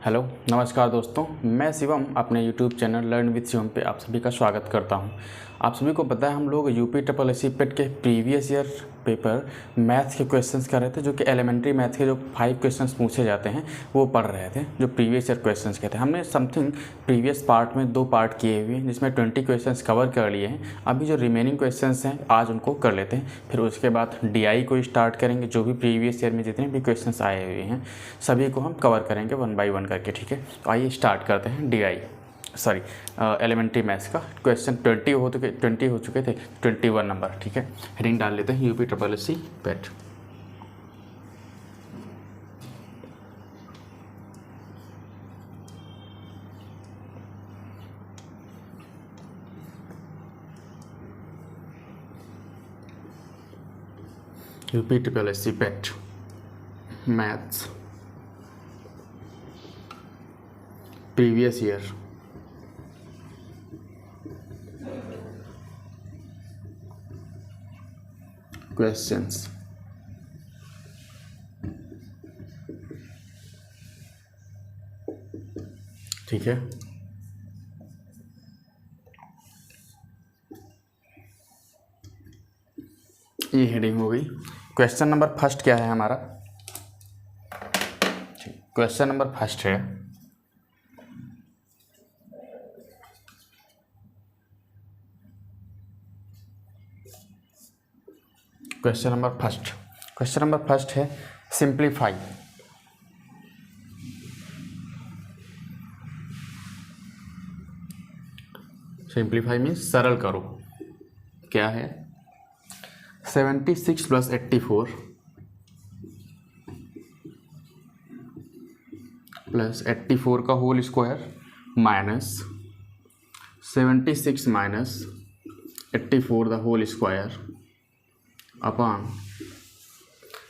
Hello नमस्कार दोस्तों, मैं शिवम अपने YouTube channel learn with Shivam पे आप सभी का स्वागत करता हूं। आप सभी को पता है हम लोग यूपी ट्रिपल एस सी पेट के प्रीवियस ईयर पेपर मैथ्स के क्वेश्चंस कर रहे थे, जो कि एलिमेंट्री मैथ के जो 5 क्वेश्चंस पूछे जाते हैं वो पढ़ रहे थे, जो प्रीवियस ईयर क्वेश्चंस के थे। हमने समथिंग प्रीवियस पार्ट में 2 पार्ट किए हुए हैं, जिसमें 20 क्वेश्चंस कवर कर लिए हैं। अभी जो रिमेनिंग क्वेश्चंस हैं आज उनको कर लेते हैं, फिर उसके बाद डीआई को स्टार्ट करेंगे। जो भी प्रीवियस ईयर में जितने भी क्वेश्चंस आए हुए हैं सभी को हम कवर करेंगे 1 बाय 1 करके, ठीक है। तो आइए स्टार्ट करते हैं एलिमेंट्री मैथ्स का। क्वेश्चन 20 हो चुके थे, 21 नंबर, ठीक है। हेडिंग डाल लेते हैं यूपी ट्रिपल एस सी पेट। यूपी ट्रिपल एस सी पेट मैथ्स प्रीवियस ईयर क्वेश्चंस। ठीक है, ये हेडिंग हो गई। क्वेश्चन नंबर फर्स्ट क्या है हमारा? क्वेश्चन नंबर फर्स्ट है क्वेश्चन नंबर फर्स्ट है सिंप्लीफाई। सिंप्लीफाई मीन्स सरल करो। क्या है? 76 + 84 + 84 का whole square minus 76 - 84 the whole square upon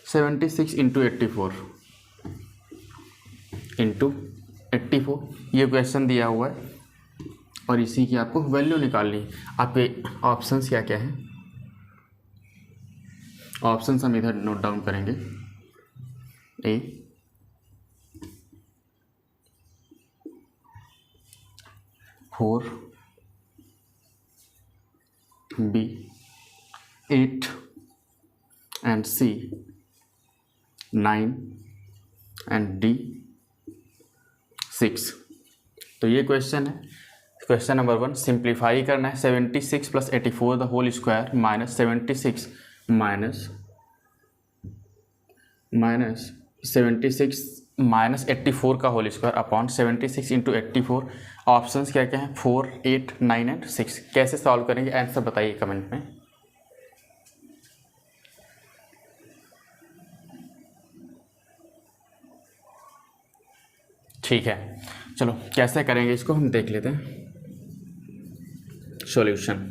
76 × 84 × 84। ये क्वेश्चन दिया हुआ है और इसी की आपको वैल्यू निकालनी है। आपके ऑप्शंस क्या क्या हैं? ऑप्शंस हम इधर नोट डाउन करेंगे। ए, four, B 8 and C 9 and D 6। तो ये क्वेश्चन है। क्वेश्चन नंबर 1 सिंप्लीफाई करना है। 76 + 84 the whole square minus 76 minus 84 का होल स्क्वायर अपॉन 76 × 84। ऑप्शंस क्या क्या हैं? 4, 8, 9 एंड 6। कैसे सॉल्व करेंगे आंसर बताइए कमेंट में। ठीक है, चलो कैसे करेंगे इसको हम देख लेते हैं। सॉल्यूशन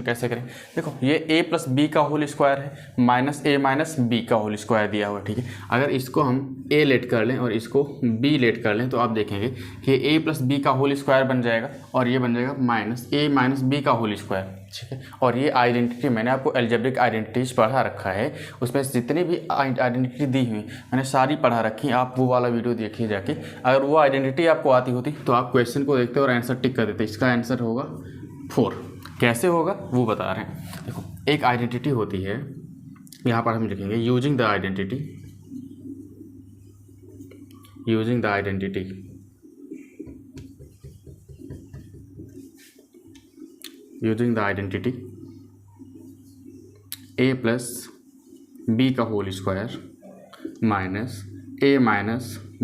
कैसे करें? देखो, ये a + b का होल स्क्वायर है माइनस a - b का होल स्क्वायर दिया हुआ है, ठीक है। अगर इसको हम a लेट कर लें और इसको b लेट कर लें तो आप देखेंगे कि a + b का होल स्क्वायर बन जाएगा और ये बन जाएगा -a - b का होल स्क्वायर, ठीक है। और ये आइडेंटिटी मैंने आपको अलजेब्रिक आइडेंटिटीज पढ़ा रखा है, उसमें जितनी भी आइडेंटिटी दी हुई मैंने सारी पढ़ा रखी। आप वो वाला वीडियो देखिए जाके। अगर वो आइडेंटिटी आपको आती होती तो आप क्वेश्चन को देखते और आंसर टिक कर देते। इसका आंसर होगा 4। कैसे होगा वो बता रहे हैं। देखो, एक आइडेंटिटी होती है, यहाँ पर हम लिखेंगे using the identity a + b का whole square minus a -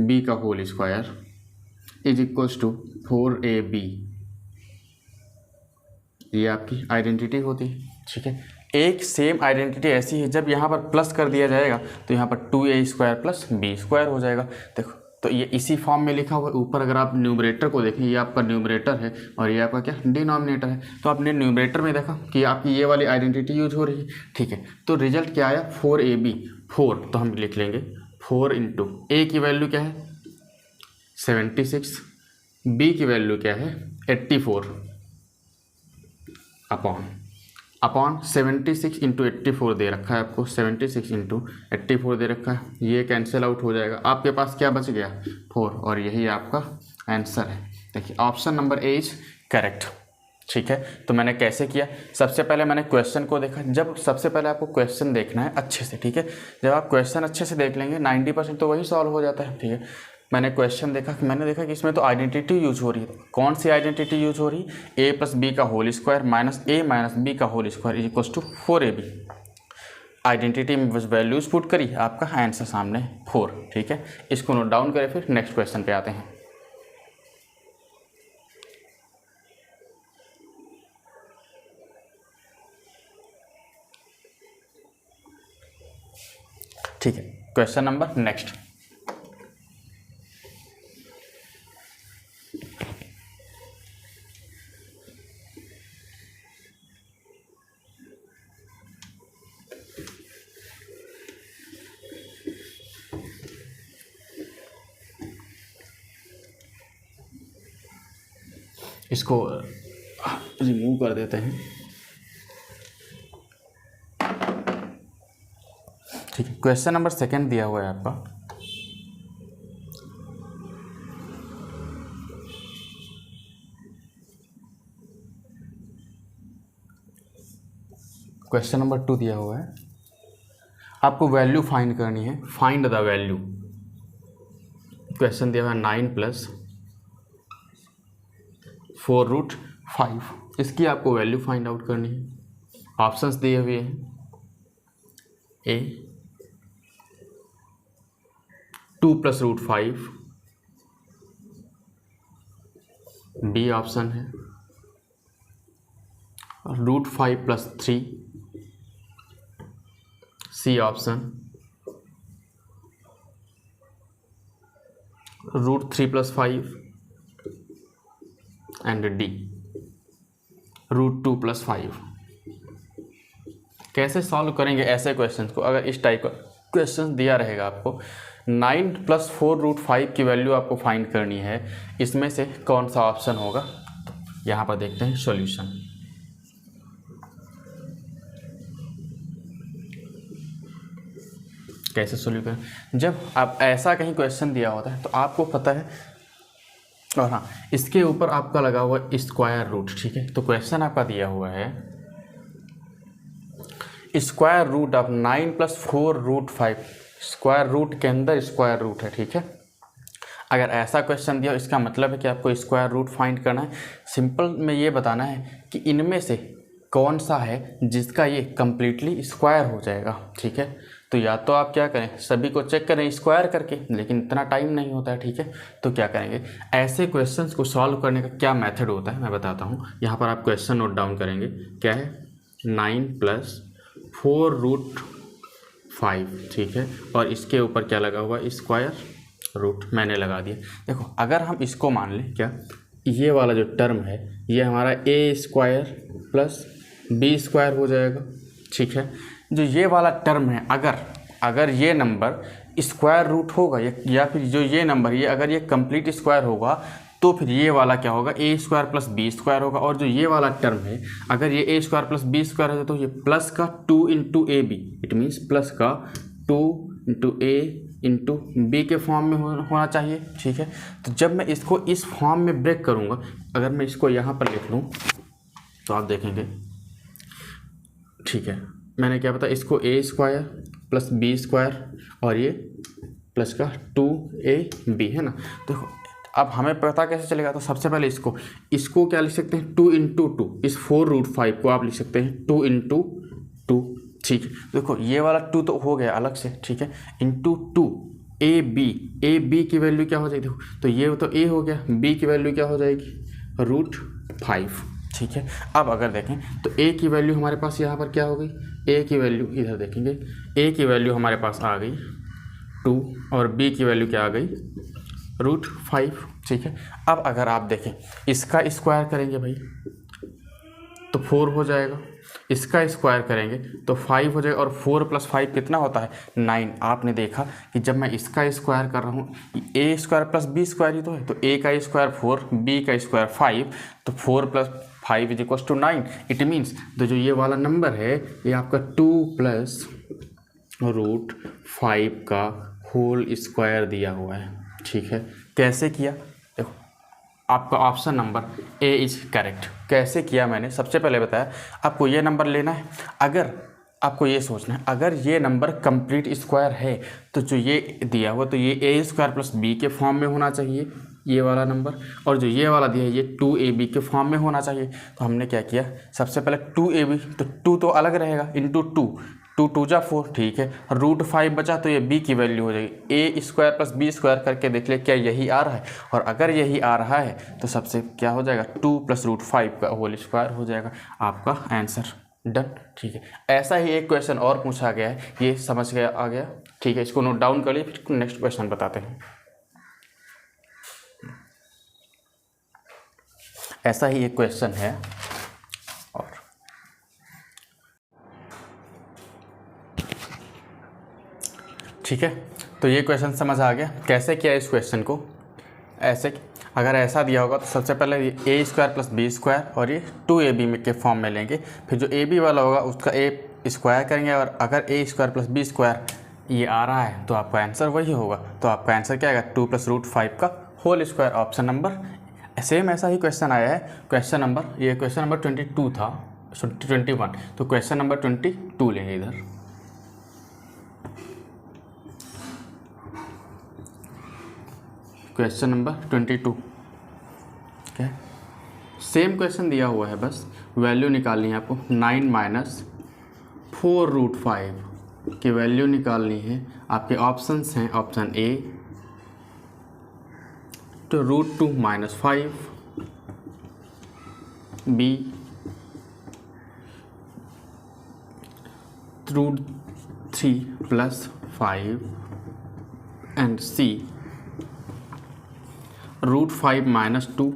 b का whole square is equals to 4ab। ये आपकी आइडेंटिटी होती है, ठीक है। एक सेम आइडेंटिटी ऐसी है, जब यहाँ पर प्लस कर दिया जाएगा तो यहाँ पर 2a² + b² हो जाएगा। देखो, तो ये इसी फॉर्म में लिखा हुआ है। ऊपर अगर आप न्यूमरेटर को देखें, ये आपका न्यूमरेटर है और ये आपका क्या डिनोमिनेटर है। तो आपने न्यूमरेटर में देखा कि आपकी ये वाली आइडेंटिटी यूज हो रही है, ठीक है। तो रिजल्ट क्या आया? 4ab। 4 तो हम लिख लेंगे 4 × a की वैल्यू क्या है? 76, b की वैल्यू क्या है? 84 अपॉन अपॉन 76 इंटू 84 दे रखा है आपको, 76 इंटू 84 दे रखा है, ये कैंसिल आउट हो जाएगा, आपके पास क्या बच गया 4, और यही आपका आंसर है। देखिए option number A is correct. ठीक है, तो मैंने कैसे किया, सबसे पहले मैंने क्वेश्चन को देखा। जब सबसे पहले आपको क्वेश्चन देखना है अच्छे से, ठीक है, जब आप क्वेश्चन अच्छे से देख लेंगे 90% तो वही सॉल्व हो जाता है। ठीक है, मैंने क्वेश्चन देखा, मैंने देखा कि इसमें तो आइडेंटिटी यूज हो रही है। कौन सी आइडेंटिटी यूज हो रही है, ए प्लस बी का whole square minus a minus b का whole square is equal to 4ab। Identity में वैल्यूज पुट करी, आपका आंसर सामने 4। ठीक है, इसको नोट डाउन करें, फिर नेक्स्ट क्वेश्चन पे आते हैं। ठीक है, क्वेश्चन नंबर नेक्स्ट। इसको रिमूव कर देते हैं। ठीक है, क्वेश्चन नंबर सेकंड दिया हुआ है आपका। क्वेश्चन नंबर 2 दिया हुआ है, आपको वैल्यू फाइंड करनी है, फाइंड द वैल्यू। क्वेश्चन दिया हुआ है 9 + 4√5, इसकी आपको वैल्यू फाइंड आउट करनी है। ऑप्शंस दिए हुए हैं, ए 2 + √5, बी ऑप्शन है √5 + 3, सी ऑप्शन √3 + 5 एंड डी √2 + 5। कैसे सॉल्व करेंगे ऐसे क्वेश्चंस को, अगर इस टाइप का क्वेश्चन दिया रहेगा आपको 9 + 4√5 की वैल्यू आपको फाइंड करनी है, इसमें से कौन सा ऑप्शन होगा, तो यहाँ पर देखते हैं सॉल्यूशन। कैसे सोल्व करें, जब आप ऐसा कहीं क्वेश्चन दिया होता है तो आपको पता है, और हाँ इसके ऊपर आपका लगा हुआ स्क्वायर रूट। ठीक है, तो क्वेश्चन आपका दिया हुआ है square root of 9 + 4√5, square root के अंदर स्क्वायर रूट है। ठीक है, अगर ऐसा क्वेश्चन दिया इसका मतलब है कि आपको स्क्वायर रूट फाइंड करना है। सिंपल में ये बताना है कि इनमें से कौन सा है जिसका ये कम्प्लीटली स्क्वायर हो जाएगा। ठीक है, तो या तो आप क्या करें, सभी को चेक करें स्क्वायर करके, लेकिन इतना टाइम नहीं होता है। ठीक है, तो क्या करेंगे, ऐसे क्वेश्चंस को सॉल्व करने का क्या मेथड होता है मैं बताता हूँ। यहाँ पर आप क्वेश्चन नोट डाउन करेंगे, क्या है 9 + 4√5। ठीक है, और इसके ऊपर क्या लगा हुआ स्क्वायर रूट, मैंने लगा दिया। देखो अगर हम इसको मान लें, क्या ये वाला जो टर्म है ये हमारा a² + b² हो जाएगा। ठीक है, जो ये वाला टर्म है, अगर ये नंबर स्क्वायर रूट होगा या फिर जो ये नंबर ये अगर ये कंप्लीट स्क्वायर होगा तो फिर ये वाला क्या होगा a² + b² होगा। और जो ये वाला टर्म है अगर ये a² + b² है तो ये प्लस का 2 × ab, इट मीन्स प्लस का 2 × a × b के फॉर्म में होना चाहिए। ठीक है, तो जब मैं इसको इस फॉर्म में ब्रेक करूँगा, अगर मैं इसको यहाँ पर लिख लूँ तो आप देखेंगे। ठीक है, मैंने क्या बताया, इसको a² + b² और ये प्लस का 2ab है ना। तो अब हमें पता कैसे चलेगा, तो सबसे पहले इसको क्या लिख सकते हैं 2 × 2, इस 4√5 को आप लिख सकते हैं 2 × 2। ठीक है, देखो ये वाला 2 तो हो गया अलग से। ठीक है, × 2 ab की वैल्यू क्या हो जाएगी, देखो तो ये तो a हो गया, b की वैल्यू क्या हो जाएगी √5। ठीक है, अब अगर देखें तो a की वैल्यू हमारे पास यहाँ पर क्या हो गई, a की वैल्यू इधर देखेंगे, a की वैल्यू हमारे पास आ गई 2 और b की वैल्यू क्या आ गई √5। ठीक है, अब अगर आप देखें इसका स्क्वायर करेंगे भाई तो 4 हो जाएगा, इसका स्क्वायर करेंगे तो 5 हो जाएगा, और 4 + 5 कितना होता है 9। आपने देखा कि जब मैं इसका स्क्वायर कर रहा हूँ a² + b² ही तो है, तो a का स्क्वायर 4, b का स्क्वायर 5, तो 4 + 5 is equal to 9। It means तो जो ये वाला नंबर है ये आपका 2 प्लस रूट 5 का होल स्क्वायर दिया हुआ है। ठीक है, कैसे किया? देखो आपका option number A is correct. कैसे किया मैंने सबसे पहले बताया, आपको ये नंबर लेना है। अगर आपको ये सोचना है अगर ये नंबर कंप्लीट स्क्वायर है तो जो ये दिया हुआ तो ये ए स्क्वायर प्लस बी के फॉर्म में होना चाहिए ये वाला नंबर, और जो ये वाला दिया है ये 2ab के फॉर्म में होना चाहिए। तो हमने क्या किया, सबसे पहले 2ab, तो 2 तो अलग रहेगा, इंटू 2 2 जा 4, ठीक है। रूट 5 बचा तो ये b की वैल्यू हो जाएगी। ए स्क्वायर प्लस बी स्क्वायर करके देख ले क्या यही आ रहा है, और अगर यही आ रहा है तो सबसे क्या हो जाएगा 2 प्लस रूट 5 का होल स्क्वायर हो जाएगा आपका आंसर। डन, ठीक है। ऐसा ही एक क्वेश्चन और पूछा गया है, ये समझ गया आ गया, ठीक है। इसको नोट डाउन कर लिए, फिर नेक्स्ट क्वेश्चन बताते हैं। ऐसा ही एक क्वेश्चन है और ठीक है, तो ये क्वेश्चन समझ आ गया कैसे किया इस क्वेश्चन को। ऐसे अगर ऐसा दिया होगा तो सबसे पहले ए स्क्वायर प्लस बी स्क्वायर और ये 2ab में के फॉर्म में लेंगे, फिर जो ab वाला होगा उसका a स्क्वायर करेंगे, और अगर ए स्क्वायर प्लस बी स्क्वायर ये आ रहा है तो आपका आंसर वही होगा। तो आपका आंसर क्या आएगा 2 प्लस रूट 5 का whole square, option number. Same ऐसा ही क्वेश्चन आया है, क्वेश्चन नंबर 22 था, 21, तो क्वेश्चन नंबर 22 लेंगे इधर। क्वेश्चन नंबर 22, ठीक है। सेम क्वेश्चन दिया हुआ है, बस वैल्यू निकालनी है आपको। 9 माइनस 4 रूट 5 की वैल्यू निकालनी है। आपके ऑप्शंस हैं, ऑप्शन ए तो root 2 minus 5, B root 3 plus 5, and C root 5 minus 2,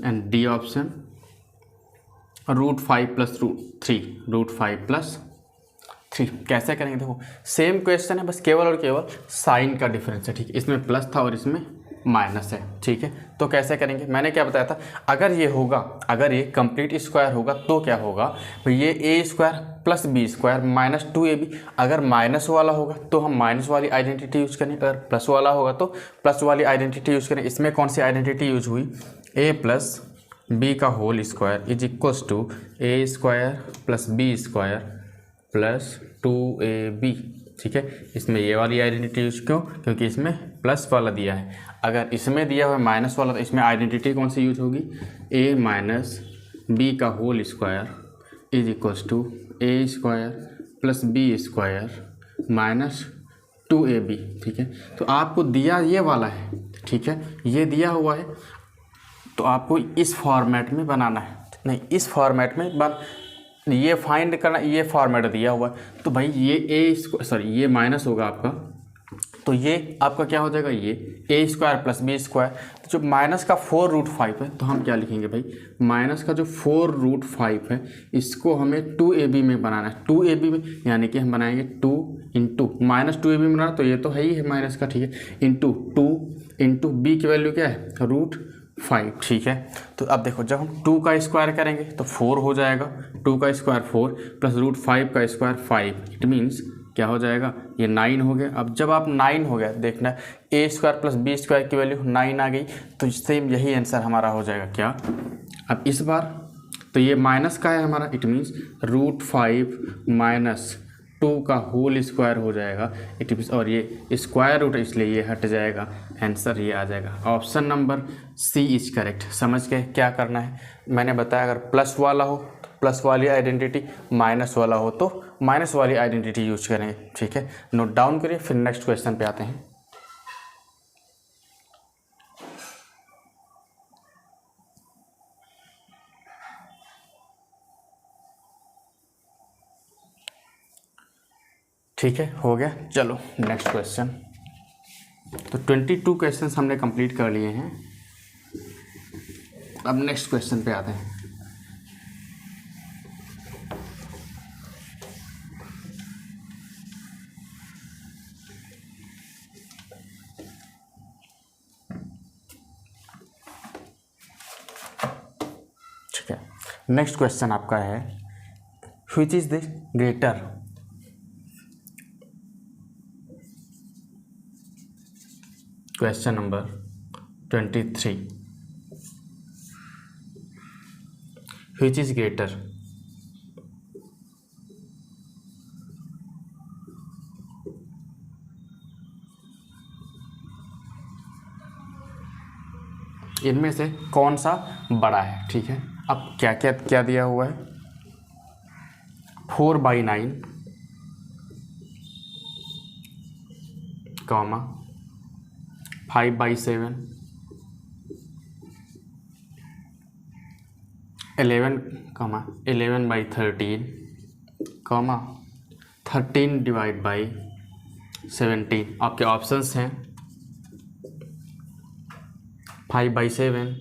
and D option root 5 plus root 3, root 5 plus 3। कैसे करेंगे देखो, सेम क्वेश्चन है, बस केवल और केवल साइन का डिफरेंस है, ठीक है। इसमें प्लस था और इसमें माइनस है, ठीक है। तो कैसे करेंगे, मैंने क्या बताया था, अगर ये होगा, अगर ये कंप्लीट स्क्वायर होगा तो क्या होगा, तो ये a square plus b square minus 2ab। अगर माइनस वाला होगा तो हम माइनस वाली आइडेंटिटी यूज करें, अगर प्लस वाला होगा तो प्लस वाली आइडेंटिटी यूज करें। इसमें कौन सी आइडेंटिटी यूज हुई, ए प्लस बी का whole square is equals to a square plus b square plus 2ab, ठीक है। इसमें ये वाली आइडेंटिटी यूज क्यों, क्योंकि इसमें प्लस वाला दिया है। अगर इसमें दिया हुआ है माइनस वाला तो इसमें आइडेंटिटी कौन सी यूज होगी, ए माइनस बी का whole square is equals to a square plus b square minus 2ab, ठीक है। तो आपको दिया ये वाला है, ठीक है, ये दिया हुआ है, तो आपको इस फॉर्मेट में बनाना है, नहीं इस फॉर्मेट में ये फाइंड करना, ये फॉर्मेट दिया हुआ है। तो भाई ये माइनस होगा आपका, तो ये आपका क्या हो जाएगा, ये a square plus b square. तो जो माइनस का 4 रूट 5 है तो हम क्या लिखेंगे भाई, माइनस का जो 4 रूट 5 है इसको हमें 2ab में बनाना है। 2ab में यानी कि हम बनाएंगे 2 इंटू माइनस 2ab में बनाना, तो ये तो है ही है माइनस का, ठीक है, इंटू 2 इंटू बी की वैल्यू क्या है रूट 5, ठीक है। तो अब देखो जब हम 2 का स्क्वायर करेंगे तो 4 हो जाएगा, 2 का स्क्वायर 4 प्लस रूट 5 का स्क्वायर 5, इट मीन्स क्या हो जाएगा, ये 9 हो गया। अब जब आप 9 हो गया देखना, ए स्क्वायर प्लस बी स्क्वायर की वैल्यू 9 आ गई, तो सेम यही आंसर हमारा हो जाएगा क्या। अब इस बार तो ये माइनस का है हमारा, इट मीन्स रूट 5 माइनस 2 का होल स्क्वायर हो जाएगा, इट मीन्स, और ये स्क्वायर रूट इसलिए ये हट जाएगा, आंसर ये आ जाएगा। Option number C is correct. समझ गए क्या करना है, मैंने बताया अगर प्लस वाला हो तो प्लस वाली आइडेंटिटी, माइनस वाला हो तो माइनस वाली आइडेंटिटी यूज करेंगे, ठीक है। नोट डाउन करिए, फिर नेक्स्ट क्वेश्चन पे आते हैं। ठीक है, हो गया, चलो नेक्स्ट क्वेश्चन। तो 22 क्वेश्चंस हमने कंप्लीट कर लिए हैं, अब नेक्स्ट क्वेश्चन पे आते हैं। नेक्स्ट क्वेश्चन आपका है which is the greater, question number 23, which is greater, इनमें से कौन सा बड़ा है। ठीक है, अब क्या क्या क्या दिया हुआ है, 4/9 कॉमा 5/7, 11/13 कॉमा 13/17। आपके ऑप्शंस हैं 5/7,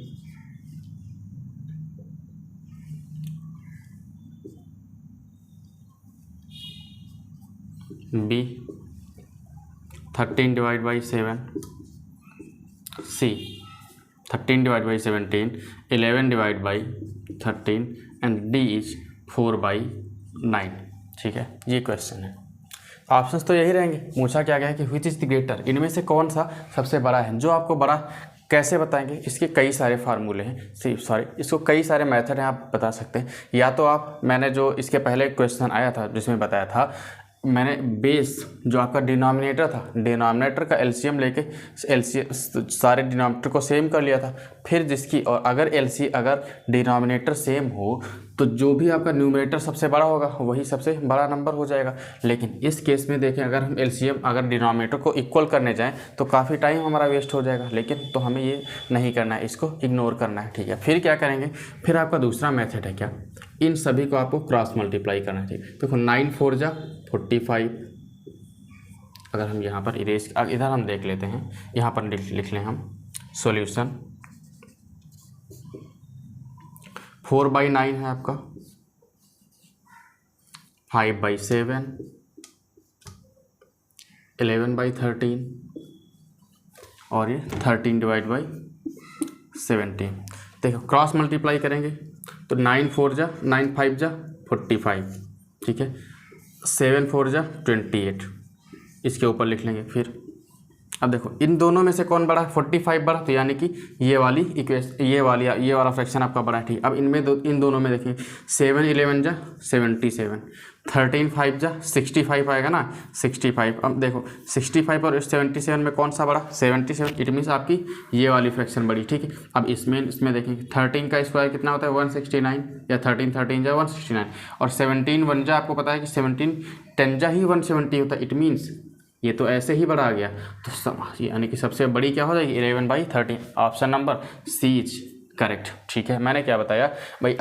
B 13/7, C 13/17, 11/13 and D is 4/9। ठीक है, ये क्वेश्चन है। ऑप्शंस तो यही रहेंगे। पूछा क्या गया है कि व्हिच इज द ग्रेटर, इनमें से कौन सा सबसे बड़ा है। जो आपको बड़ा कैसे बताएंगे, इसके कई सारे फार्मूले हैं, इसको कई सारे मेथड हैं, आप बता सकते हैं। या तो आप, मैंने जो इसके पहले क्वेश्चन आया था जिसमें बताया था, मैंने बेस जो आपका डिनोमिनेटर था, डिनोमिनेटर का एलसीएम लेके सारे डिनोमिनेटर को सेम कर लिया था। फिर जिसकी, और अगर डिनोमिनेटर सेम हो तो जो भी आपका न्यूमरेटर सबसे बड़ा होगा वही सबसे बड़ा नंबर हो जाएगा। लेकिन इस केस में देखें, अगर हम एलसीएम अगर डिनोमिनेटर को इक्वल करने जाएं तो काफ़ी टाइम हमारा वेस्ट हो जाएगा। लेकिन तो हमें ये नहीं करना है, इसको इग्नोर करना है। ठीक है, फिर क्या करेंगे, फिर आपका दूसरा मेथड है क्या, इन सभी को आपको क्रॉस मल्टीप्लाई करना चाहिए। देखो 9 4 जा 45, अगर हम यहाँ पर इरेज, इधर हम देख लेते हैं, यहाँ पर लिख लें हम सॉल्यूशन। 4/9 है आपका, 5/7, 11/13 और ये 13/17। देखो क्रॉस मल्टीप्लाई करेंगे तो 9 4 जा 9 5 जा 45। ठीक है, 7 4 जा 28, इसके ऊपर लिख लेंगे। फिर अब देखो इन दोनों में से कौन बड़ा है, 45 बड़ा, तो यानी कि ये वाली इक्वेशन, ये वाला फ्रैक्शन आपका बड़ा है। ठीक, अब इन दोनों में देखिए 7 11 जा 77, 13 5 जा 65 आएगा ना, 65। अब देखो 65 और 77 में कौन सा बड़ा, 77। इट मीन्स आपकी ये वाली फ्रैक्शन बड़ी। ठीक है, अब इसमें देखेंगे 13 का स्क्वायर कितना होता है 169, या 13 जा 169, और 17 1 जा, आपको पता है कि 17 10 जा ही 170 होता है। इट मीन्स ये तो ऐसे ही बड़ा आ गया, तो यानी कि सबसे बड़ी क्या हो जाएगी 11/13। Option number C is correct. ठीक है, मैंने क्या बताया भाई,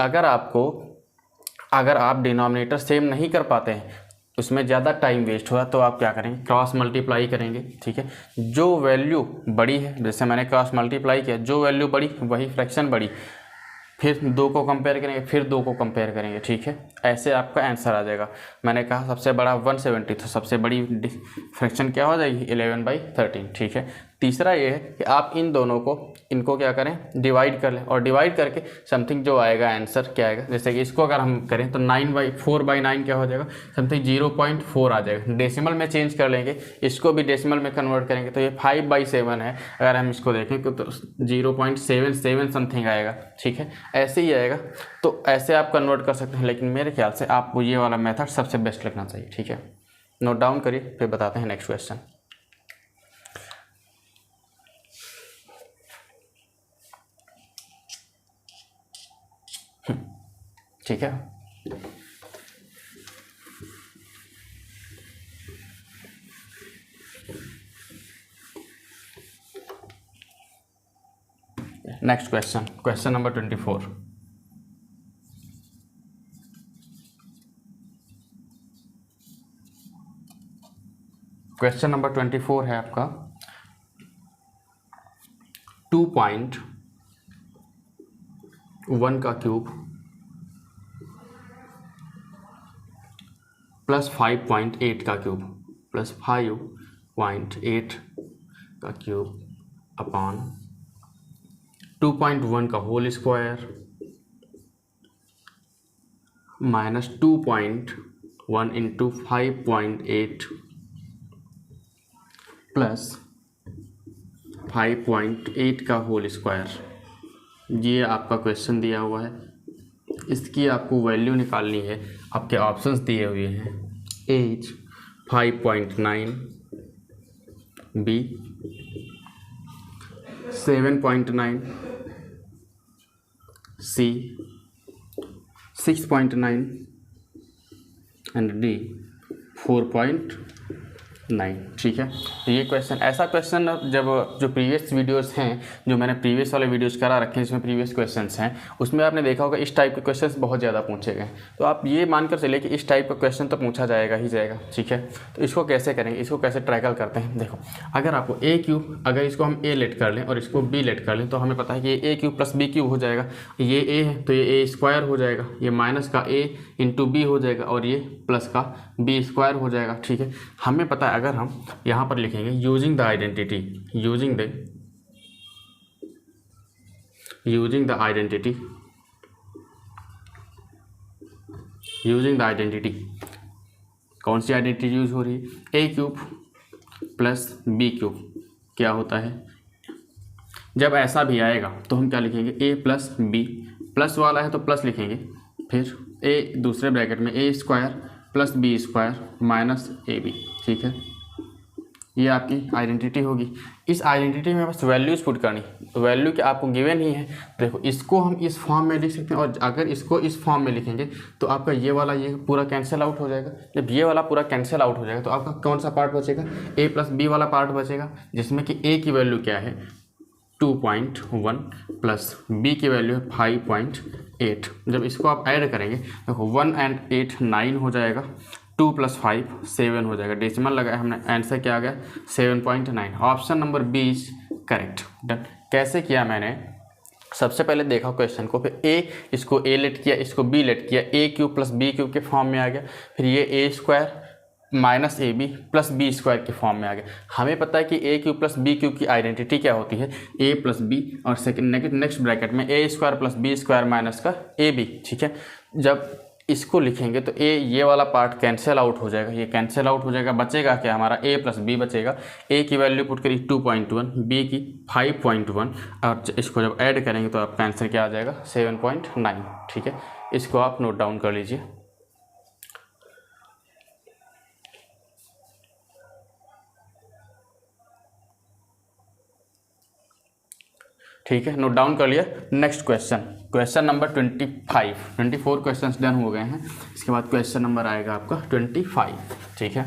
अगर आप डिनोमिनेटर सेम नहीं कर पाते हैं, उसमें ज़्यादा टाइम वेस्ट हुआ, तो आप क्या करेंगे, क्रॉस मल्टीप्लाई करेंगे। ठीक है, जो वैल्यू बड़ी है, जैसे मैंने क्रॉस मल्टीप्लाई किया, जो वैल्यू बड़ी वही फ्रैक्शन बड़ी, फिर 2 को कंपेयर करेंगे, फिर 2 को कंपेयर करेंगे। ठीक है, ऐसे आपका आंसर आ जाएगा। मैंने कहा सबसे बड़ा 170, तो सबसे बड़ी फ्रैक्शन क्या हो जाएगी 11/13। ठीक है, तीसरा ये है कि आप इनको क्या करें, डिवाइड कर लें, और डिवाइड करके समथिंग जो आएगा आंसर क्या आएगा, जैसे कि इसको अगर हम करें तो 4/9 क्या हो जाएगा, समथिंग 0.4 आ जाएगा। डेसिमल में चेंज कर लेंगे, इसको भी डेसिमल में कन्वर्ट करेंगे तो ये 5/7 है। अगर हम इसको देखें तो 0.77 समथिंग आएगा। ठीक है, ऐसे ही आएगा, तो ऐसे आप कन्वर्ट कर सकते हैं। लेकिन मेरे ख्याल से आपको ये वाला मेथड सबसे बेस्ट लगना चाहिए। ठीक है, नोट डाउन करिए, फिर बताते हैं नेक्स्ट क्वेश्चन। ठीक है, next question number 24। Question number 24 है आपका 2.1 का क्यूब प्लस 5.8 का क्यूब प्लस 5.8 का क्यूब अपॉन 2.1 का whole square minus 2.1 into 5.8 plus 5.8 का होल स्क्वायर। ये आपका क्वेश्चन दिया हुआ है, इसकी आपको वैल्यू निकालनी है। आपके ऑप्शंस दिए हुए हैं, एज 5.9, बी 7.9, सी 6.9 एंड डी 4.9। ठीक है, तो ये क्वेश्चन, ऐसा क्वेश्चन जब जो प्रीवियस वीडियोस हैं, जो मैंने प्रीवियस वाले वीडियोस करा रखे हैं जिसमें प्रीवियस क्वेश्चंस हैं, उसमें आपने देखा होगा इस टाइप के क्वेश्चंस बहुत ज़्यादा पूछे गए। तो आप ये मानकर चलिए कि इस टाइप का क्वेश्चन तो पूछा जाएगा ही जाएगा। ठीक है, तो इसको कैसे करेंगे, इसको कैसे ट्रैकल करते हैं। देखो, अगर आपको ए क्यूब, अगर इसको हम ए लेट कर लें और इसको बी लेट कर लें, तो हमें पता है कि ये ए क्यूब प्लस बी क्यूब हो जाएगा। ये ए है तो ये ए स्क्वायर हो जाएगा, ये माइनस का ए इंटू बी हो जाएगा और ये प्लस का बी स्क्वायर हो जाएगा। ठीक है, हमें पता है अगर हम यहाँ पर लिखेंगे using the identity, using the identity, using the identity, कौन सी आइडेंटिटी यूज हो रही है, ए क्यूब प्लस बी क्यूब क्या होता है। जब ऐसा भी आएगा तो हम क्या लिखेंगे, ए प्लस बी, प्लस वाला है तो प्लस लिखेंगे, फिर ए दूसरे ब्रैकेट में a square plus b square minus a b. ठीक है, ये आपकी आइडेंटिटी होगी। इस आइडेंटिटी में बस वैल्यूज़ पुट करनी, वैल्यू क्या आपको गिवन ही है। देखो, इसको हम इस फॉर्म में लिख सकते हैं और अगर इसको इस फॉर्म में लिखेंगे तो आपका ये वाला ये पूरा कैंसिल आउट हो जाएगा। जब ये वाला पूरा कैंसिल आउट हो जाएगा तो आपका कौन सा पार्ट बचेगा, ए प्लस बी वाला पार्ट बचेगा, जिसमें कि ए की वैल्यू क्या है 2.1 प्लस बी की वैल्यू है 5.8। जब इसको आप ऐड करेंगे देखो 1 and 8 9 हो जाएगा, 2 + 5 7 हो जाएगा। डेसिमल लगाया हमने, आंसर क्या आ गया 7.9। Option number B is correct. Done. कैसे किया मैंने, सबसे पहले देखा क्वेश्चन को, फिर ए, इसको ए लेट किया, इसको बी लेट किया, a cube plus b cube के फॉर्म में आ गया, फिर ये a square minus a b plus b square के फॉर्म में आ गया। हमें पता है कि a cube plus b cube की आइडेंटिटी क्या होती है, ए प्लस बी और सेकंड नेक्स्ट ब्रैकेट में a square plus b square minus का ए बी। ठीक है, जब इसको लिखेंगे तो ये वाला पार्ट कैंसिल आउट हो जाएगा, ये कैंसिल आउट हो जाएगा, बचेगा क्या हमारा ए प्लस बी बचेगा। ए की वैल्यू पुट करी 2.1, बी की 5.1 और इसको जब ऐड करेंगे तो आपका आंसर क्या आ जाएगा 7.9। ठीक है, इसको आप नोट डाउन कर लीजिए। ठीक है, नोट डाउन कर लिया। Next question, question number 24 question done हो गए हैं। इसके बाद क्वेश्चन नंबर आएगा आपका 25। ठीक है,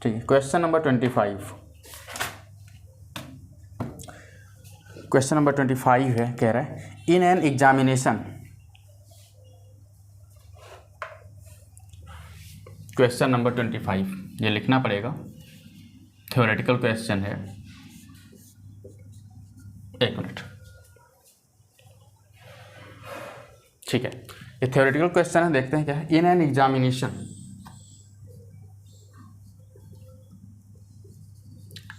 ठीक है, क्वेश्चन नंबर 25। क्वेश्चन नंबर 25 है, कह रहा है इन एन एग्जामिनेशन, क्वेश्चन नंबर 25 ये लिखना पड़ेगा, थ्योरेटिकल क्वेश्चन है। एक मिनट, ठीक है, ये थ्योरेटिकल क्वेश्चन है, देखते हैं क्या है। इन an examination,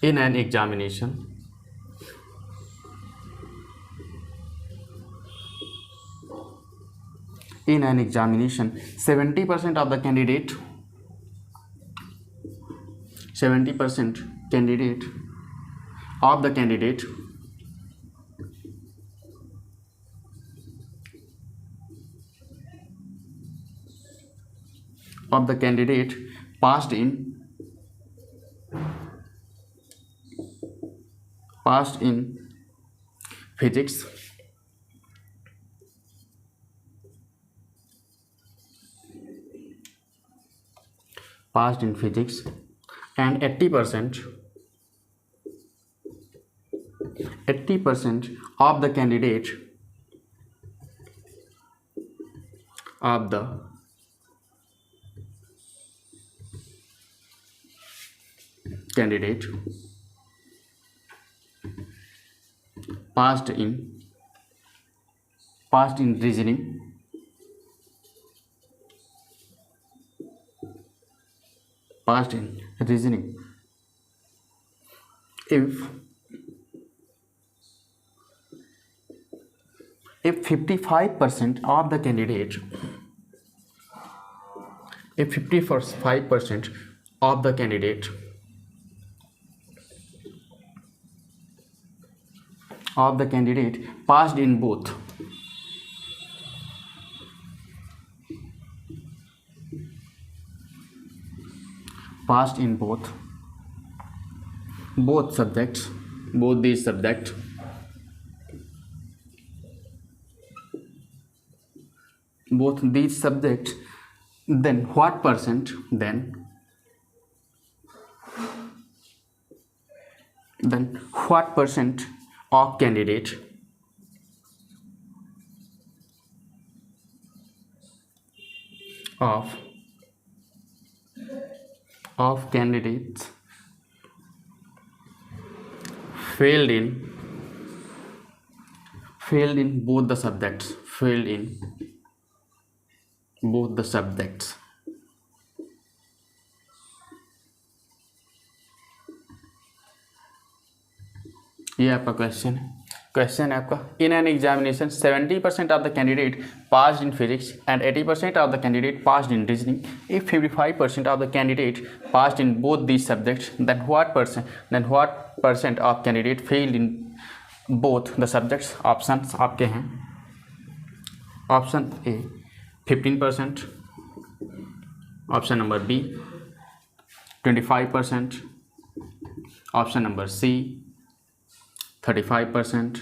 in an examination in an examination 70% of the candidate 70% candidate of the candidate passed in physics and 80% of the candidate passed in reasoning if if 55% of the candidate, if 55% of the candidate passed in both subjects, both these subjects, then what percent, then what percent of candidates failed in both the subjects, ये आपका question है आपका। In an examination 70% of the candidate passed in physics and 80% of the candidate passed in reasoning. If 55% of the candidate passed in both these subjects, then what percent of candidate failed in both the subjects. Options आपके हैं, option A 15%, option number B 25%, option number C 35%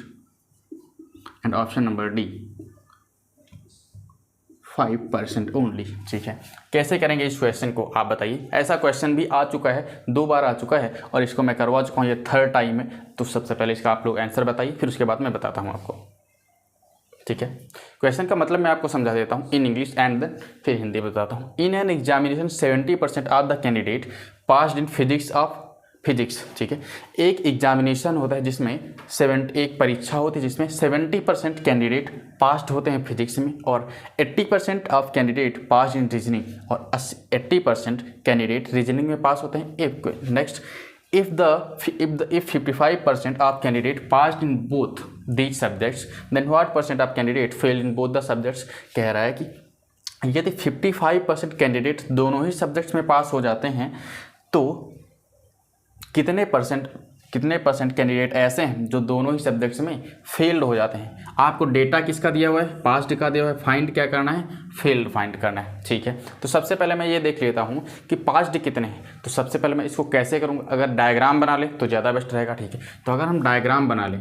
and option number D 5% only. ठीक है, कैसे करेंगे इस question को आप बताइए। ऐसा क्वेश्चन भी आ चुका है, 2 बार आ चुका है और इसको मैं करवा चुका हूँ, ये 3rd टाइम है। तो सबसे पहले इसका आप लोग आंसर बताइए, फिर उसके बाद मैं बताता हूँ आपको। ठीक है, क्वेश्चन का मतलब मैं आपको समझा देता हूँ इन इंग्लिश एंड देन फिर हिंदी बताता हूँ। इन an examination 70% of the candidate passed in physics. ठीक है, एक एग्जामिनेशन होता है जिसमें एक परीक्षा होती है जिसमें 70% कैंडिडेट पास्ड होते हैं फिजिक्स में और 80% of candidate passed in reasoning और 80% कैंडिडेट रीजनिंग में पास होते हैं। Next, if 55% of candidate passed in both these subjects, then what percent of candidate failed in both the subjects। कह रहा है कि यदि 55% कैंडिडेट दोनों ही सब्जेक्ट्स में पास हो जाते हैं तो कितने परसेंट कैंडिडेट ऐसे हैं जो दोनों ही सब्जेक्ट्स में फेल्ड हो जाते हैं। आपको डेटा किसका दिया हुआ है, पास्ड का दिया हुआ है, फाइंड क्या करना है, फेल्ड फाइंड करना है। ठीक है, तो सबसे पहले मैं ये देख लेता हूँ कि पास्ड कितने हैं। तो सबसे पहले मैं इसको कैसे करूँगा, अगर डायग्राम बना ले तो ज़्यादा बेस्ट रहेगा। ठीक है, तो अगर हम डायग्राम बना लें,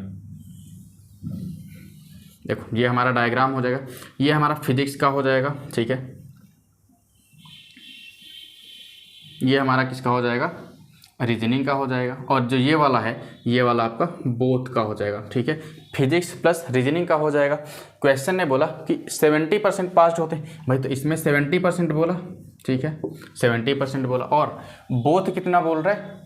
देखो ये हमारा डायग्राम हो जाएगा, ये हमारा फिजिक्स का हो जाएगा। ठीक है, ये हमारा किसका हो जाएगा, रीजनिंग का हो जाएगा, और जो ये वाला है ये वाला आपका बोथ का हो जाएगा। ठीक है, फिजिक्स प्लस रीजनिंग का हो जाएगा। क्वेश्चन ने बोला कि 70% पास्ड होते हैं भाई, तो इसमें 70% बोला। ठीक है, 70% बोला और बोथ कितना बोल रहा है,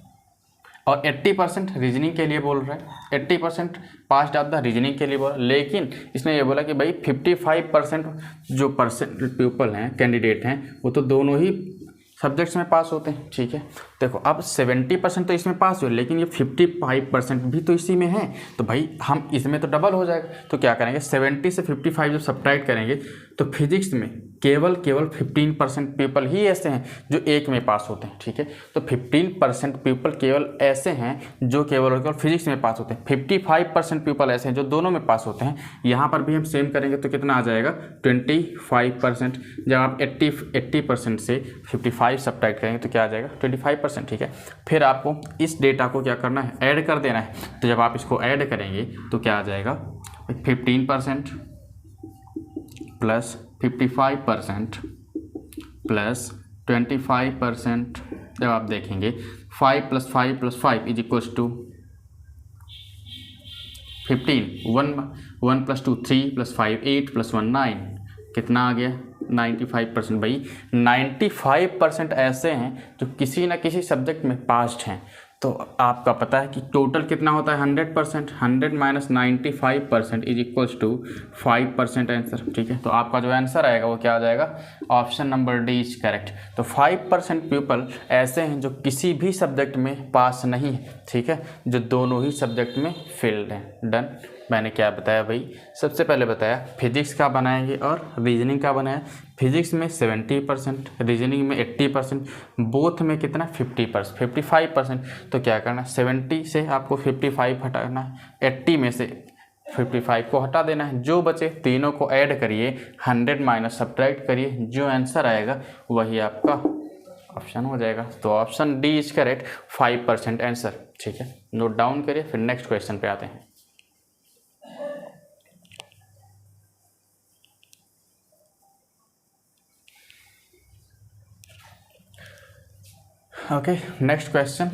और 80% रीजनिंग के लिए बोल रहा है, 80% पास्ड ऑफ द रीजनिंग के लिए बोला। लेकिन इसने ये बोला कि भाई 55% जो पीपल हैं, कैंडिडेट हैं, वो तो दोनों ही सब्जेक्ट्स में पास होते हैं। ठीक है, देखो अब 70% तो इसमें पास हुए, लेकिन ये 55% भी तो इसी में है, तो भाई हम इसमें तो डबल हो जाएगा। तो क्या करेंगे, 70 से 55 जब सब्ट्रैक्ट करेंगे तो फिजिक्स में केवल 15% पीपल ही ऐसे हैं जो एक में पास होते हैं। ठीक है, तो 15% पीपल केवल ऐसे हैं जो केवल फिजिक्स में पास होते हैं, 55% पीपल ऐसे हैं जो दोनों में पास होते हैं। यहाँ पर भी हम सेम करेंगे तो कितना आ जाएगा, 25%। जब आप 80% से 55 सब्ट्रैक्ट करेंगे तो क्या आ जाएगा, 25%। ठीक है, फिर आपको इस डेटा को क्या करना है, ऐड कर देना है। तो जब आप इसको ऐड करेंगे तो क्या आ जाएगा, 15% प्लस 55% प्लस 25%। जब आप देखेंगे 5 + 5 + 5 = 15, 1 + 2 3 + 5 8 + 1 9, कितना आ गया, 95%। भाई 95% ऐसे हैं जो किसी ना किसी सब्जेक्ट में पास्ड हैं। तो आपका पता है कि टोटल कितना होता है 100%, 100 minus 95% is equals to 5% answer. ठीक है, तो आपका जो आंसर आएगा वो क्या आ जाएगा, option number D is correct. तो 5% पीपल ऐसे हैं जो किसी भी सब्जेक्ट में पास नहीं है, ठीक है, जो दोनों ही सब्जेक्ट में फेल्ड हैं। डन। मैंने क्या बताया भाई, सबसे पहले बताया फिजिक्स का बनाएंगे और रीजनिंग का बनाया। फिजिक्स में 70%, रीजनिंग में 80%, बोथ में कितना 50%, 55%। तो क्या करना, 70 से आपको 55 हटाना है, 80 में से 55 को हटा देना है, जो बचे तीनों को ऐड करिए, 100 माइनस सब्ट्रैक्ट करिए, जो आंसर आएगा वही आपका ऑप्शन हो जाएगा। तो option D is correct, 5% answer. ठीक है, नोट डाउन करिए, फिर नेक्स्ट क्वेश्चन पे आते हैं। ओके, नेक्स्ट क्वेश्चन,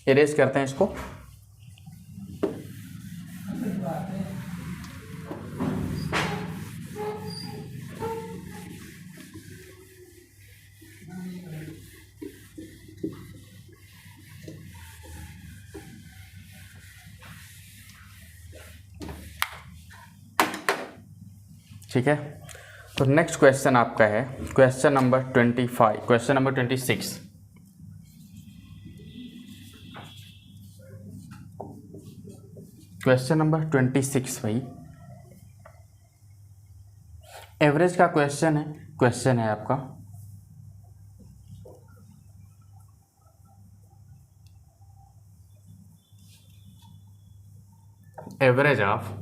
इरेज करते हैं इसको। ठीक है, तो नेक्स्ट क्वेश्चन आपका है question number 25, question number 26। Question number 26 भाई एवरेज का क्वेश्चन है आपका। एवरेज ऑफ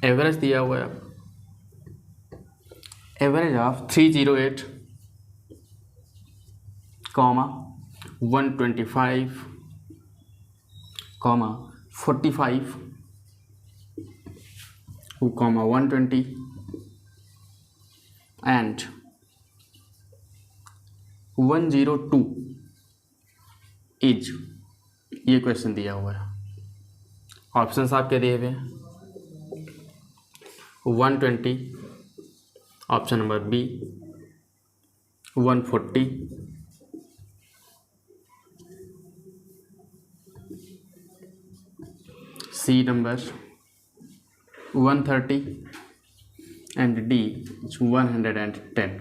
एवरेज दिया हुआ है, एवरेज ऑफ 308, 125, 45, 120 एंड 102 इज, ये क्वेश्चन दिया हुआ है। ऑप्शंस आपके दिए हुए हैं 120, option number B 140, C number 130 and D 110।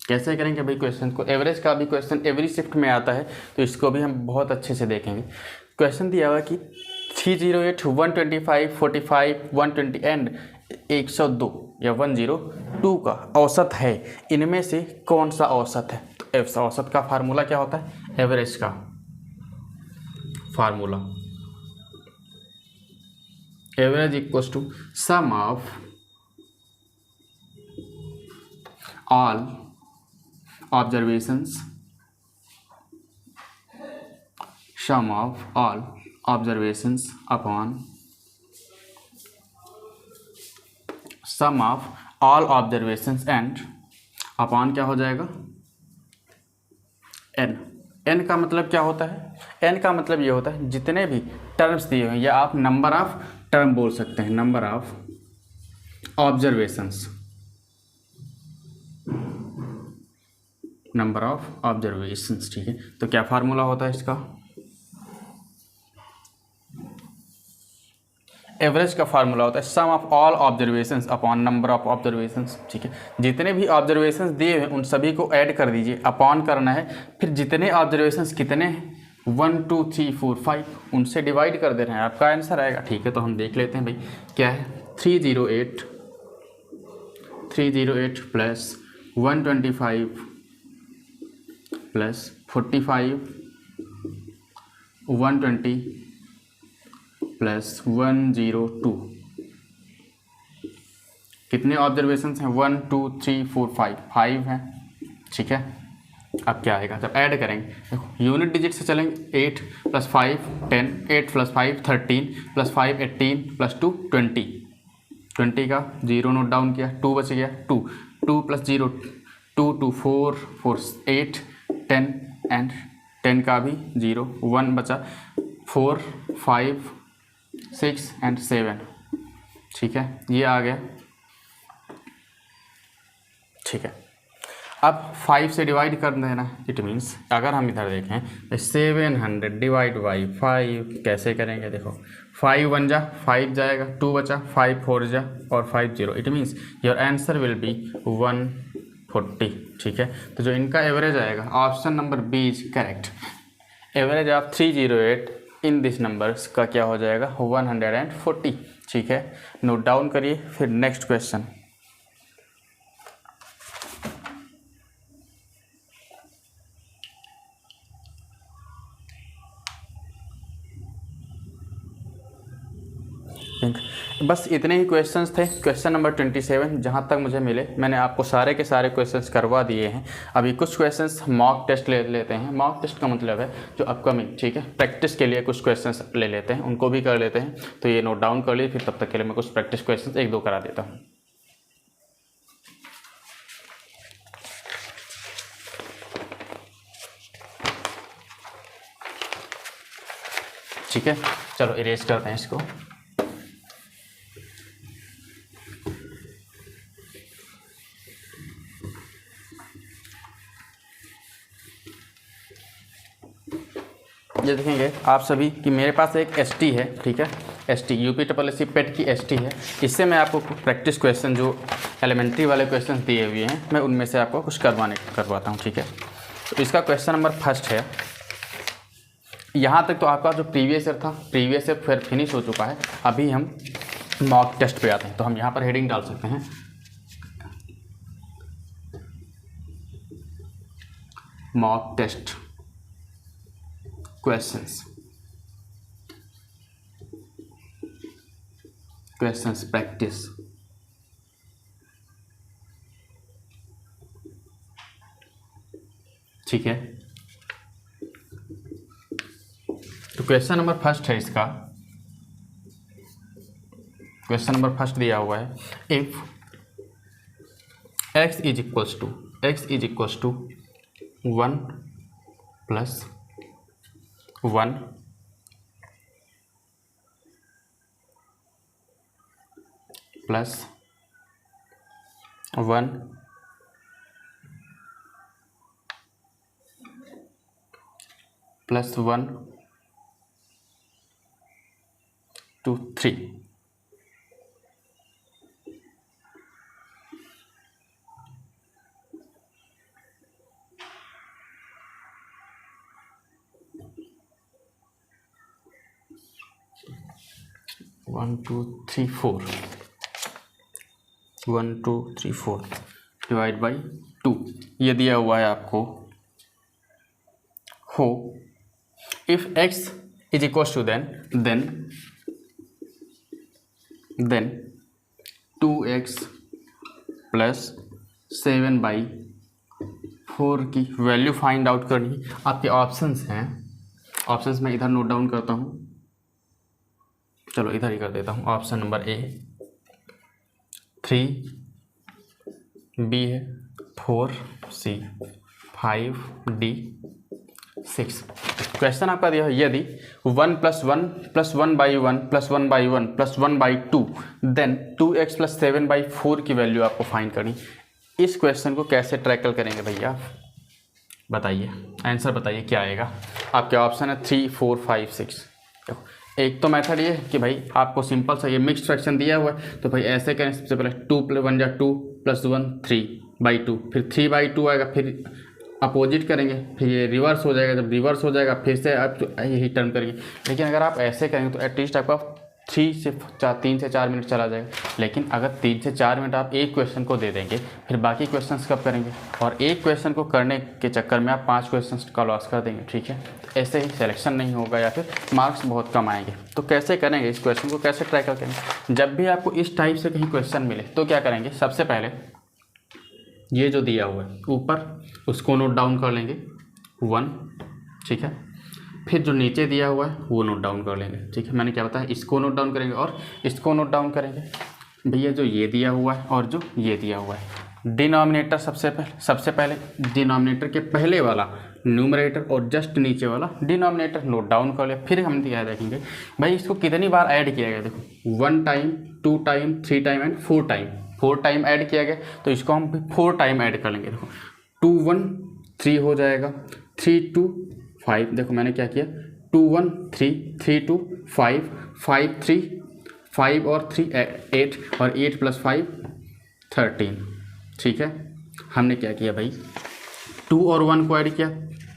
कैसे करेंगे भाई क्वेश्चन को, एवरेज का भी क्वेश्चन एवरी शिफ्ट में आता है, तो इसको भी हम बहुत अच्छे से देखेंगे। क्वेश्चन दिया हुआ कि 308, 125, 45, 120 एंड 102 या 102 का औसत है, इनमें से कौन सा औसत है। तो औसत का फार्मूला क्या होता है, एवरेज का formula average equals to sum of all observations, sum of all observations upon sum of all observations and upon क्या हो जाएगा n। n का मतलब क्या होता है, n का मतलब ये होता है जितने भी टर्म्स दिए हुए हैं, या आप नंबर ऑफ टर्म बोल सकते हैं, number of observations, number of observations. ठीक है, तो क्या फार्मूला होता है इसका, एवरेज का फार्मूला होता है sum of all observations upon number of observations. ठीक है, जितने भी ऑब्जर्वेशंस दिए हुए उन सभी को ऐड कर दीजिए, अपॉन करना है, फिर जितने ऑब्जर्वेशंस कितने हैं 1 2 3 4 5 उनसे डिवाइड कर दे रहे हैं, आपका आंसर आएगा। ठीक है, तो हम देख लेते हैं भाई क्या है, 308 प्लस 125 प्लस 45 120 प्लस 102, कितने ऑब्जर्वेशंस हैं 1 2 3 4 5 हैं। ठीक है, अब क्या आएगा जब ऐड करेंगे, देखो यूनिट डिजिट से चलेंगे, 8 प्लस 5 10, 8 प्लस 5 13, प्लस 5 18, प्लस 2 20, 20 का 0 नोट डाउन किया, 2 बच गया, 2 प्लस 0 2 2 4 4 8 10 एंड 10 का भी 0, 1 बचा, 4, 5, 6 एंड 7, ठीक है, ये आ गया, ठीक है। अब 5 से डिवाइड कर देना, इट मीन्स अगर हम इधर देखें 700 डिवाइड बाई 5 कैसे करेंगे, देखो 5 1 जा 5 जाएगा, 2 बचा, 5 4 जा और 5 0, it means your answer will be 140, ठीक है। तो जो इनका एवरेज आएगा, option number B is correct. Average of 308 in this numbers का क्या हो जाएगा, 140, ठीक है। नोट डाउन करिए। फिर नेक्स्ट क्वेश्चन, बस इतने ही क्वेश्चंस थे। क्वेश्चन नंबर 27 जहाँ तक मुझे मिले मैंने आपको सारे के सारे क्वेश्चंस करवा दिए हैं। अभी कुछ क्वेश्चंस मॉक टेस्ट ले लेते हैं। मॉक टेस्ट का मतलब है जो अपकमिंग, ठीक है, प्रैक्टिस के लिए कुछ क्वेश्चंस ले लेते हैं, उनको भी कर लेते हैं। तो ये नोट डाउन कर लीजिए, फिर तब तक के लिए मैं कुछ प्रैक्टिस क्वेश्चन 1-2 करा देता हूँ। ठीक है, चलो इरेज करते हैं इसको। ये देखेंगे आप सभी कि मेरे पास एक एसटी है, ठीक है, एसटी यूपीएससी पेट की एसटी है। इससे मैं आपको प्रैक्टिस क्वेश्चन जो एलिमेंट्री वाले क्वेश्चन दिए हुए हैं मैं उनमें से आपको कुछ करवाता हूँ, ठीक है। तो इसका क्वेश्चन नंबर फर्स्ट है। यहाँ तक तो आपका जो प्रीवियस ईयर था, प्रीवियस ईयर फिर फिनिश हो चुका है। अभी हम मॉक टेस्ट पे आते हैं। तो हम यहाँ पर हेडिंग डाल सकते हैं मॉक टेस्ट क्वेश्चंस प्रैक्टिस। ठीक है, तो क्वेश्चन नंबर फर्स्ट है इसका। क्वेश्चन नंबर फर्स्ट दिया हुआ है, if x is equals to 1 plus 1 plus 1 plus 1 2 3, one two three four 1 2 3 4 divide by 2 ये दिया हुआ है आपको। हो if x is equal to then 2x plus 7/4 की वैल्यू फाइंड आउट करनी। आपके ऑप्शंस हैं, ऑप्शंस मैं इधर नोट डाउन करता हूँ, चलो इधर ही कर देता हूँ। ऑप्शन नंबर ए 3 बी है, 4 सी, 5 डी, 6। क्वेश्चन आपका दिया है यदि 1 + 1 + 1/1 + 1/1 + 1/2 देन 2x + 7/4 की वैल्यू आपको फाइंड करनी। इस क्वेश्चन को कैसे ट्रैकल करेंगे भैया, बताइए, आंसर बताइए क्या आएगा। आपके ऑप्शन है 3 4 5 6। देखो एक तो मेथड ये कि भाई आपको सिंपल सा ये मिक्स्ड फ्रैक्शन दिया हुआ है तो भाई ऐसे करें। सबसे पहले 2 + 1 = 2 + 1 3/2, फिर 3/2 आएगा, फिर अपोजिट करेंगे, फिर ये रिवर्स हो जाएगा। जब रिवर्स हो जाएगा फिर से आप यही टर्न करेंगे। लेकिन अगर आप ऐसे करेंगे तो एटलीस्ट आपका 3 से 4 मिनट चला जाएगा। लेकिन अगर 3 से 4 मिनट आप एक क्वेश्चन को दे देंगे फिर बाकी क्वेश्चंस कब करेंगे, और एक क्वेश्चन को करने के चक्कर में आप 5 क्वेश्चंस का लॉस कर देंगे। ठीक है, तो ऐसे ही सिलेक्शन नहीं होगा या फिर मार्क्स बहुत कम आएंगे। तो कैसे करेंगे इस क्वेश्चन को, कैसे ट्रैकल करेंगे। जब भी आपको इस टाइप से कहीं क्वेश्चन मिले तो क्या करेंगे, सबसे पहले ये जो दिया हुआ है ऊपर उसको नोट डाउन कर लेंगे 1, ठीक है। फिर जो नीचे दिया हुआ है वो नोट डाउन कर लेंगे, ठीक है। मैंने क्या बताया, इसको नोट डाउन करेंगे और इसको नोट डाउन करेंगे। भैया जो ये दिया हुआ है और जो ये दिया हुआ है, डिनोमिनेटर सबसे पहले डिनोमिनेटर के पहले वाला न्यूमरेटर और जस्ट नीचे वाला डिनोमिनेटर नोट डाउन कर लिया। फिर हम क्या देखेंगे भाई इसको कितनी बार ऐड किया गया, देखो 1 time 2 time 3 time and 4 time, 4 time add किया गया तो इसको हम 4 टाइम ऐड कर लेंगे। देखो 2 1 3 हो जाएगा, 3 2 5, देखो मैंने क्या किया 2 1 3 3 2 5 5 3 5 और 3 8 और 8 + 5 13, ठीक है। हमने क्या किया भाई 2 और 1 को ऐड किया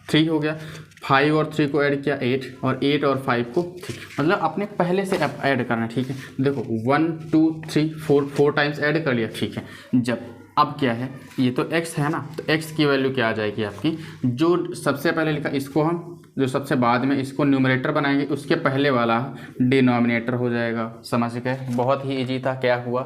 3 हो गया, 5 और 3 को ऐड किया 8 और 8 और 5 को 3, मतलब अपने पहले से ऐड करना, ठीक है। देखो 1 2 3 4 टाइम्स ऐड कर लिया, ठीक है। जब अब क्या है ये तो x है ना, तो x की वैल्यू क्या आ जाएगी आपकी, जो सबसे पहले लिखा इसको हम जो सबसे बाद में इसको न्यूमरेटर बनाएंगे उसके पहले वाला डिनोमिनेटर हो जाएगा। समझ गए, बहुत ही इजी था। क्या हुआ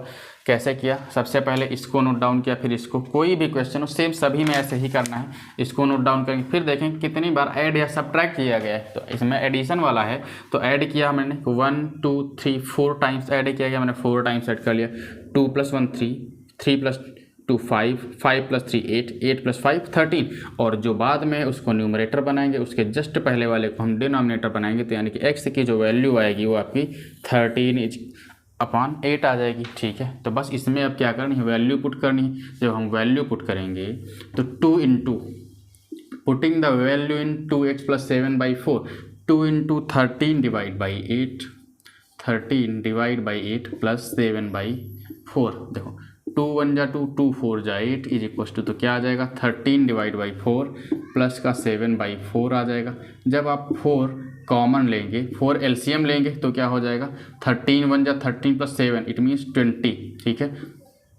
कैसे किया, सबसे पहले इसको नोट डाउन किया, फिर इसको, कोई भी क्वेश्चन हो सेम सभी में ऐसे ही करना है, इसको नोट डाउन करेंगे, फिर देखें कितनी बार ऐड या सब्ट्रैक्ट किया गया है। तो इसमें एडिशन वाला है तो ऐड किया मैंने 1 2 3 4 टाइम्स ऐड किया गया, मैंने 4 टाइम्स ऐड कर लिया। 2 + 1 3 3 + 2 5 5 + 3 8 8 + 5 13, और जो बाद में उसको न्यूमरेटर बनाएंगे उसके जस्ट पहले वाले को हम डिनोमिनेटर बनाएंगे, तो यानी कि x की जो वैल्यू आएगी वो आपकी 13/8 आ जाएगी, ठीक है। तो बस इसमें अब क्या करनी है, वैल्यू पुट करनी है। जब हम वैल्यू पुट करेंगे तो 2 into putting the value in 2x + 7/4, 2 into 13 divide by 8, 13 divide by 8 + 7/4, देखो 2 1 जा 2 2 4 जा 8 = तो क्या आ जाएगा 13 डिवाइड बाई 4 प्लस का 7/4 आ जाएगा। जब आप 4 कॉमन लेंगे, 4 एलसीएम लेंगे तो क्या हो जाएगा 13 1 जा 13 + 7 इट मीन्स 20, ठीक है।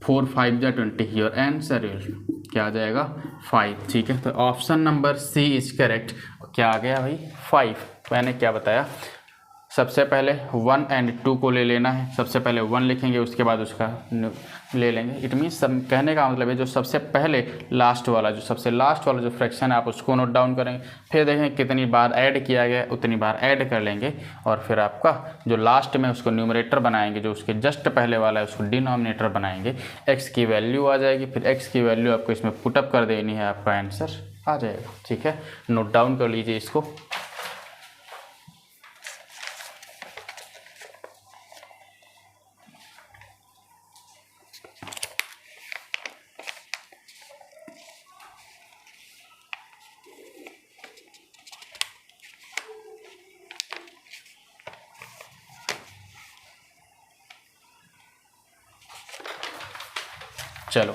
4 5 जा 20, योर आंसर क्या आ जाएगा 5, ठीक है। तो option number C is correct. क्या आ गया भाई 5। मैंने क्या बताया, सबसे पहले 1 और 2 को ले लेना है, सबसे पहले 1 लिखेंगे उसके बाद उसका ले लेंगे। इट मीन्स सब कहने का मतलब है जो सबसे पहले लास्ट वाला जो फ्रैक्शन है आप उसको नोट डाउन करेंगे, फिर देखेंगे कितनी बार ऐड किया गया उतनी बार ऐड कर लेंगे, और फिर आपका जो लास्ट में उसको न्यूमरेटर बनाएंगे, जो उसके जस्ट पहले वाला है उसको डिनोमिनेटर बनाएंगे, x की वैल्यू आ जाएगी, फिर x की वैल्यू आपको इसमें पुटअप कर देनी है, आपका आंसर आ जाएगा, ठीक है। नोट डाउन कर लीजिए इसको। चलो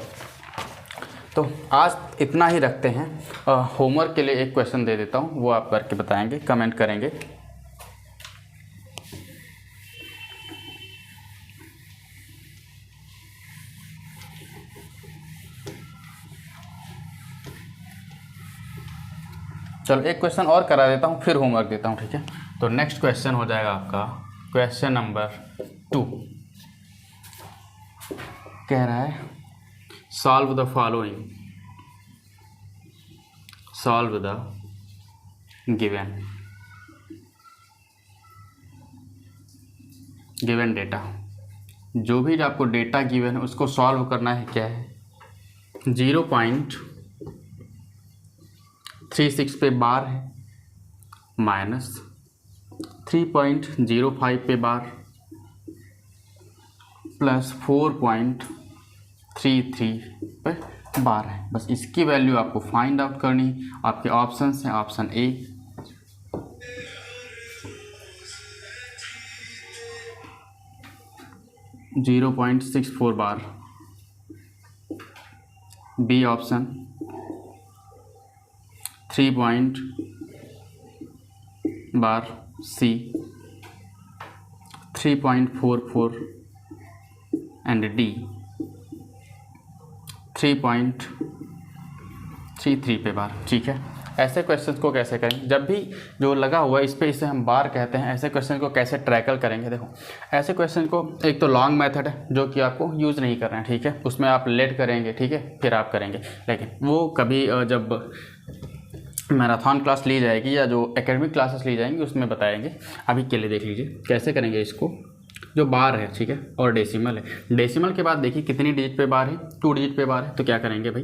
तो आज इतना ही रखते हैं। होमवर्क के लिए एक क्वेश्चन दे देता हूँ, वो आप करके बताएंगे, कमेंट करेंगे। चलो एक क्वेश्चन और करा देता हूँ फिर होमवर्क देता हूँ, ठीक है। तो नेक्स्ट क्वेश्चन हो जाएगा आपका क्वेश्चन नंबर 2। कह रहा है solve the following, solve the given data. जो भी आपको डेटा गिवन है उसको सॉल्व करना है। क्या है 0.36 पे बार है, -3.05 पे बार, +4.33 पे बार है। बस इसकी वैल्यू आपको फाइंड आउट करनी है। आपके ऑप्शंस हैं, option A 0.64 bar, B option 3 bar, C 3.44 and D 3.33 पे बार, ठीक है। ऐसे क्वेश्चंस को कैसे करेंगे, जब भी जो लगा हुआ है इस पे इसे हम बार कहते हैं। ऐसे क्वेश्चन को कैसे ट्रैकल करेंगे, देखो ऐसे क्वेश्चन को एक तो लॉन्ग मेथड है जो कि आपको यूज़ नहीं करना है, ठीक है। उसमें आप लेट करेंगे, ठीक है, फिर आप करेंगे, लेकिन वो कभी जब मैराथन क्लास ली जाएगी या जो एकेडमिक क्लासेस ली जाएंगी उसमें बताएंगे। अभी के लिए देख लीजिए कैसे करेंगे इसको। जो बार है, ठीक है, और डेसिमल है। डेसिमल के बाद देखिए कितनी डिजिट पे बार है, 2 डिजिट पे बार है। तो क्या करेंगे भाई,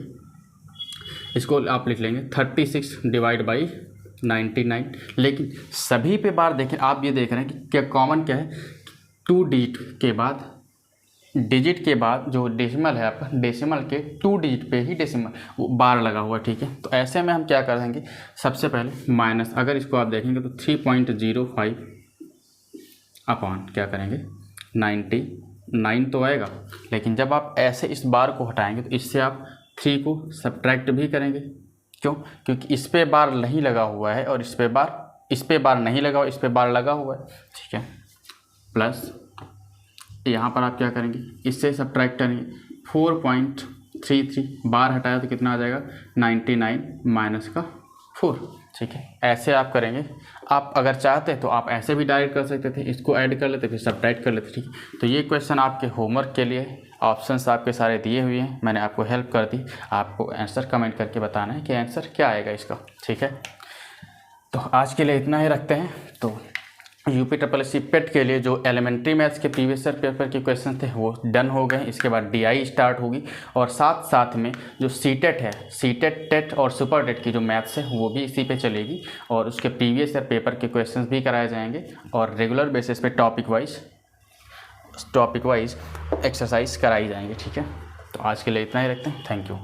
इसको आप लिख लेंगे 36 डिवाइड बाई 99। लेकिन सभी पे बार देखें, आप ये देख रहे हैं कि क्या कॉमन क्या है, 2 डिजिट के बाद जो डेसिमल है आपका, डेसिमल के 2 डिजिट पे ही डेसिमल वो बार लगा हुआ है, ठीक है। तो ऐसे में हम क्या कर देंगे, सबसे पहले माइनस, अगर इसको आप देखेंगे तो 3.05 अपॉन क्या करेंगे 99 तो आएगा। लेकिन जब आप ऐसे इस बार को हटाएंगे तो इससे आप 3 को सब्ट्रैक्ट भी करेंगे। क्यों? क्योंकि इस पे बार नहीं लगा हुआ है और इस पे बार नहीं लगा हुआ, इस पे बार लगा हुआ है, ठीक है। प्लस यहाँ पर आप क्या करेंगे, इससे सब्ट्रैक्ट करेंगे 4.33, बार हटाया तो कितना आ जाएगा 99 माइनस का 4, ठीक है। ऐसे आप करेंगे। आप अगर चाहते तो आप ऐसे भी डायरेक्ट कर सकते थे, इसको ऐड कर लेते फिर सब्ट्रैक्ट कर लेते, ठीक है। तो ये क्वेश्चन आपके होमवर्क के लिए, ऑप्शंस आपके सारे दिए हुए हैं, मैंने आपको हेल्प कर दी। आपको आंसर कमेंट करके बताना है कि आंसर क्या आएगा इसका, ठीक है। तो आज के लिए इतना ही रखते हैं। तो UPSSC पेट के लिए जो एलिमेंट्री मैथ्स के प्रीवियस ईयर पेपर के क्वेश्चन थे वो डन हो गए। इसके बाद DI स्टार्ट होगी और साथ साथ में जो सीटेट है, सीटेट, टेट और सुपर टेट की जो मैथ्स है वो भी इसी पे चलेगी और उसके प्रीवियस ईयर पेपर के क्वेश्चंस भी कराए जाएंगे और रेगुलर बेसिस पे टॉपिक वाइज एक्सरसाइज कराई जाएंगे, ठीक है। तो आज के लिए इतना ही रखते हैं। Thank you.